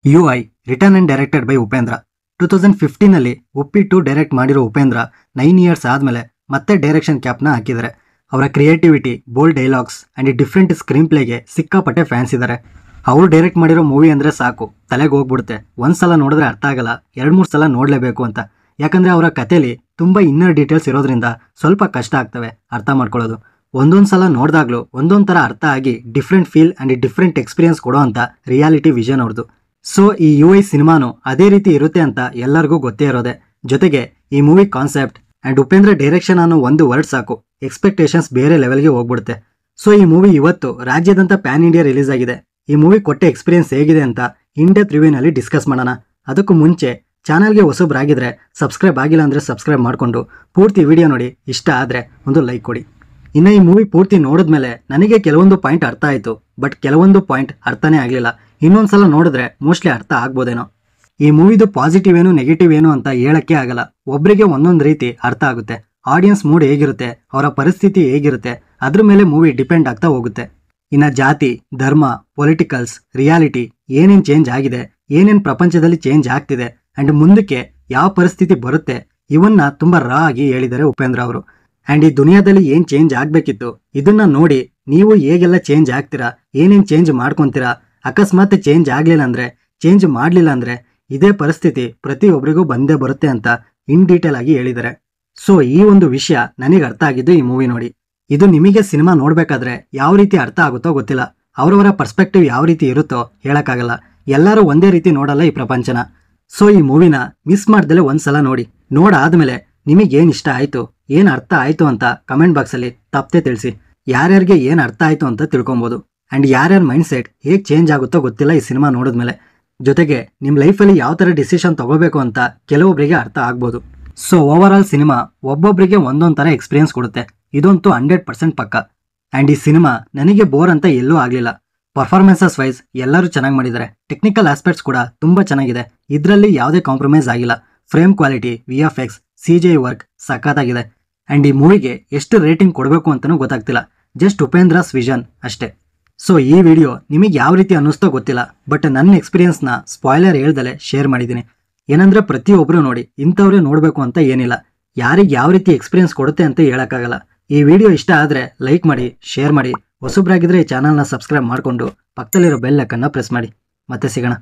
UI written and directed by Upendra 2015 ಅಲ್ಲಿ ಉಪ್ಪಿ2 direct ಮಾಡಿರೋ Upendra 9 years ಆದ್ಮೇಲೆ ಮತ್ತೆ ಡೈರೆಕ್ಷನ್ ಕ್ಯಾಪ್ನ ಹಾಕಿದ್ದಾರೆ. ಅವರ creativity, bold dialogues and different screen ಪ್ಲೇಗೆ ಸಿಕ್ಕಾಪಟ್ಟೆ ಫ್ಯಾನ್ಸ್ ಇದ್ದಾರೆ. ಅವರು ಡೈರೆಕ್ಟ್ ಮಾಡಿರೋ ಮೂವಿ ಅಂದ್ರೆ ಸಾಕು ತಲೆಗೆ ಹೋಗ್ಬಿಡುತ್ತೆ. ಒಂದ್ಸಲ ನೋಡಿದ್ರೆ ಅರ್ಥ ಆಗಲ್ಲ, 2-3 ಸಲ ನೋಡಲೇಬೇಕು ಅಂತ. ಯಾಕಂದ್ರೆ ಅವರ ಕಥೆಯಲ್ಲಿ ತುಂಬಾ ಇನ್ನರ್ ಡೀಟೇಲ್ಸ್ ಇರೋದ್ರಿಂದ ಸ್ವಲ್ಪ ಕಷ್ಟ ಆಗ್ತವೆ ಅರ್ಥ ಮಾಡ್ಕೊಳ್ಳೋದು. ಒಂದೊಂದು ಸಲ ನೋಡಿದಾಗ್ಲೂ ಒಂದೊಂದು ಥರ ಅರ್ಥ ಆಗಿ different feel and different experience ಕೊಡೋ ಅಂತ ರಿಯಾಲಿಟಿ ವಿಷನ್ ಅವ್ರದ್ದು. ಸೊ ಈ UI ಸಿನಿಮಾನು ಅದೇ ರೀತಿ ಇರುತ್ತೆ ಅಂತ ಎಲ್ಲರಿಗೂ ಗೊತ್ತೇ ಇರೋದೆ. ಜೊತೆಗೆ ಈ movie concept and Upendra direction ಅನ್ನೋ ಒಂದು ವರ್ಡ್ ಸಾಕು, ಎಕ್ಸ್ಪೆಕ್ಟೇಷನ್ಸ್ ಬೇರೆ ಲೆವೆಲ್ಗೆ ಹೋಗ್ಬಿಡುತ್ತೆ. ಸೊ ಈ ಮೂವಿ ಇವತ್ತು ರಾಜ್ಯದಂತ ಪ್ಯಾನ್ ಇಂಡಿಯಾ ರಿಲೀಸ್ ಆಗಿದೆ. ಈ ಮೂವಿ ಕೊಟ್ಟ ಎಕ್ಸ್ಪೀರಿಯನ್ಸ್ ಹೇಗಿದೆ ಅಂತ ಇನ್ ಡೆಪ್ತ್ ರಿವ್ಯೂನಲ್ಲಿ ಡಿಸ್ಕಸ್ ಮಾಡೋಣ. ಅದಕ್ಕೂ ಮುಂಚೆ ಚಾನಲ್ಗೆ ಹೊಸಬ್ರಾಗಿದ್ರೆ ಸಬ್ಸ್ಕ್ರೈಬ್ ಆಗಿಲ್ಲ ಅಂದರೆ ಸಬ್ಸ್ಕ್ರೈಬ್ ಮಾಡಿಕೊಂಡು ಪೂರ್ತಿ ವಿಡಿಯೋ ನೋಡಿ, ಇಷ್ಟ ಆದರೆ ಒಂದು ಲೈಕ್ ಕೊಡಿ. ಇನ್ನು ಈ ಮೂವಿ ಪೂರ್ತಿ ನೋಡಿದ್ಮೇಲೆ ನನಗೆ ಕೆಲವೊಂದು ಪಾಯಿಂಟ್ ಅರ್ಥ ಆಯಿತು, ಬಟ್ ಕೆಲವೊಂದು ಪಾಯಿಂಟ್ ಅರ್ಥನೇ ಆಗಲಿಲ್ಲ. ಇನ್ನೊಂದ್ಸಲ ನೋಡಿದ್ರೆ ಮೋಸ್ಟ್ಲಿ ಅರ್ಥ ಆಗ್ಬೋದೇನೋ. ಈ ಮೂವಿದು ಪಾಸಿಟಿವ್ ಏನು ನೆಗೆಟಿವ್ ಏನು ಅಂತ ಹೇಳಕ್ಕೆ ಆಗಲ್ಲ. ಒಬ್ಬರಿಗೆ ಒಂದೊಂದು ರೀತಿ ಅರ್ಥ ಆಗುತ್ತೆ. ಆಡಿಯನ್ಸ್ ಮೂಡ್ ಹೇಗಿರುತ್ತೆ, ಅವರ ಪರಿಸ್ಥಿತಿ ಹೇಗಿರುತ್ತೆ, ಅದ್ರ ಮೇಲೆ ಮೂವಿ ಡಿಪೆಂಡ್ ಆಗ್ತಾ ಹೋಗುತ್ತೆ. ಇನ್ನು ಜಾತಿ, ಧರ್ಮ, ಪೊಲಿಟಿಕಲ್ಸ್, ರಿಯಾಲಿಟಿ ಏನೇನು ಚೇಂಜ್ ಆಗಿದೆ, ಏನೇನು ಪ್ರಪಂಚದಲ್ಲಿ ಚೇಂಜ್ ಆಗ್ತಿದೆ ಅಂಡ್ ಮುಂದಕ್ಕೆ ಯಾವ ಪರಿಸ್ಥಿತಿ ಬರುತ್ತೆ, ಇವನ್ನ ತುಂಬಾ ರಾ ಆಗಿ ಹೇಳಿದ್ದಾರೆ ಉಪೇಂದ್ರ ಅವರು. ಅಂಡ್ ಈ ದುನಿಯಾದಲ್ಲಿ ಏನ್ ಚೇಂಜ್ ಆಗ್ಬೇಕಿತ್ತು ಇದನ್ನ ನೋಡಿ ನೀವು ಹೇಗೆಲ್ಲ ಚೇಂಜ್ ಆಗ್ತೀರಾ, ಏನೇನ್ ಚೇಂಜ್ ಮಾಡ್ಕೊಂತೀರಾ, ಅಕಸ್ಮಾತ್ ಚೇಂಜ್ ಆಗ್ಲಿಲ್ಲ ಅಂದ್ರೆ, ಚೇಂಜ್ ಮಾಡ್ಲಿಲ್ಲ ಅಂದ್ರೆ ಇದೇ ಪರಿಸ್ಥಿತಿ ಪ್ರತಿಯೊಬ್ಬರಿಗೂ ಬಂದೇ ಬರುತ್ತೆ ಅಂತ ಇನ್ ಡೀಟೇಲ್ ಆಗಿ ಹೇಳಿದ್ದಾರೆ. ಸೊ ಈ ಒಂದು ವಿಷಯ ನನಗೆ ಅರ್ಥ ಆಗಿದ್ದು ಈ ಮೂವಿ ನೋಡಿ. ಇದು ನಿಮಗೆ ಸಿನಿಮಾ ನೋಡ್ಬೇಕಾದ್ರೆ ಯಾವ ರೀತಿ ಅರ್ಥ ಆಗುತ್ತೋ ಗೊತ್ತಿಲ್ಲ. ಅವರವರ ಪರ್ಸ್ಪೆಕ್ಟಿವ್ ಯಾವ ರೀತಿ ಇರುತ್ತೋ ಹೇಳಕ್ಕಾಗಲ್ಲ. ಎಲ್ಲರೂ ಒಂದೇ ರೀತಿ ನೋಡಲ್ಲ ಈ ಪ್ರಪಂಚನ. ಸೊ ಈ ಮೂವಿನ ಮಿಸ್ ಮಾಡ್ದಲೆ ಒಂದ್ಸಲ ನೋಡಿ. ನೋಡಾದ್ಮೇಲೆ ನಿಮಗೆ ಏನ್ ಇಷ್ಟ ಆಯ್ತು, ಏನ್ ಅರ್ಥ ಆಯ್ತು ಅಂತ ಕಮೆಂಟ್ ಬಾಕ್ಸ್ ಅಲ್ಲಿ ತಪ್ಪದೆ ತಿಳಿಸಿ. ಯಾರ್ಯಾರಿಗೆ ಏನ್ ಅರ್ಥ ಆಯ್ತು ಅಂತ ತಿಳ್ಕೊಬಹುದು. ಅಂಡ್ ಯಾರ್ಯಾರ ಮೈಂಡ್ ಸೆಟ್ ಹೇಗೆ ಚೇಂಜ್ ಆಗುತ್ತೋ ಗೊತ್ತಿಲ್ಲ ಈ ಸಿನಿಮಾ ನೋಡಿದ್ಮೇಲೆ. ಜೊತೆಗೆ ನಿಮ್ಮ ಲೈಫಲ್ಲಿ ಯಾವ ಥರ ಡಿಸಿಷನ್ ತಗೋಬೇಕು ಅಂತ ಕೆಲವೊಬ್ಬರಿಗೆ ಅರ್ಥ ಆಗ್ಬೋದು. ಸೊ ಓವರ್ ಆಲ್ ಸಿನಿಮಾ ಒಬ್ಬೊಬ್ಬರಿಗೆ ಒಂದೊಂದು ಥರ ಎಕ್ಸ್ಪೀರಿಯನ್ಸ್ ಕೊಡುತ್ತೆ, ಇದಂತೂ 100% ಪಕ್ಕ. ಅಂಡ್ ಈ ಸಿನಿಮಾ ನನಗೆ ಬೋರ್ ಅಂತ ಎಲ್ಲೂ ಆಗಲಿಲ್ಲ. ಪರ್ಫಾರ್ಮೆನ್ಸಸ್ ವೈಸ್ ಎಲ್ಲರೂ ಚೆನ್ನಾಗಿ ಮಾಡಿದ್ದಾರೆ. ಟೆಕ್ನಿಕಲ್ ಆಸ್ಪೆಕ್ಟ್ಸ್ ಕೂಡ ತುಂಬಾ ಚೆನ್ನಾಗಿದೆ. ಇದರಲ್ಲಿ ಯಾವುದೇ ಕಾಂಪ್ರಮೈಸ್ ಆಗಿಲ್ಲ. Frame quality, VFX, CGI work ಸಖತ್ತಾಗಿದೆ. ಅಂಡ್ ಈ ಮೂವಿಗೆ ಎಷ್ಟು ರೇಟಿಂಗ್ ಕೊಡಬೇಕು ಅಂತಲೂ ಗೊತ್ತಾಗ್ತಿಲ್ಲ. ಜಸ್ಟ್ ಉಪೇಂದ್ರಸ್ ವಿಷನ್ ಅಷ್ಟೇ. ಸೊ ಈ ವಿಡಿಯೋ ನಿಮಗೆ ಯಾವ ರೀತಿ ಅನ್ನಿಸ್ತೋ ಗೊತ್ತಿಲ್ಲ, ಬಟ್ ನನ್ನ ಎಕ್ಸ್ಪೀರಿಯನ್ಸ್ನ ಸ್ಪಾಯ್ಲರ್ ಹೇಳ್ದಲೆ ಶೇರ್ ಮಾಡಿದ್ದೀನಿ. ಏನಂದ್ರೆ ಪ್ರತಿಯೊಬ್ಬರು ನೋಡಿ, ಇಂಥವ್ರೇ ನೋಡಬೇಕು ಅಂತ ಏನಿಲ್ಲ. ಯಾರಿಗೆ ಯಾವ ರೀತಿ ಎಕ್ಸ್ಪೀರಿಯನ್ಸ್ ಕೊಡುತ್ತೆ ಅಂತ ಹೇಳಕ್ಕಾಗಲ್ಲ. ಈ ವಿಡಿಯೋ ಇಷ್ಟ ಆದರೆ ಲೈಕ್ ಮಾಡಿ, ಶೇರ್ ಮಾಡಿ. ಹೊಸಬ್ರಾಗಿದ್ರೆ ಈ ಚಾನಲ್ನ ಸಬ್ಸ್ಕ್ರೈಬ್ ಮಾಡಿಕೊಂಡು ಪಕ್ಕದಲ್ಲಿರೋ ಬೆಲ್ ಐಕನ್ನ ಪ್ರೆಸ್ ಮಾಡಿ. ಮತ್ತೆ ಸಿಗೋಣ.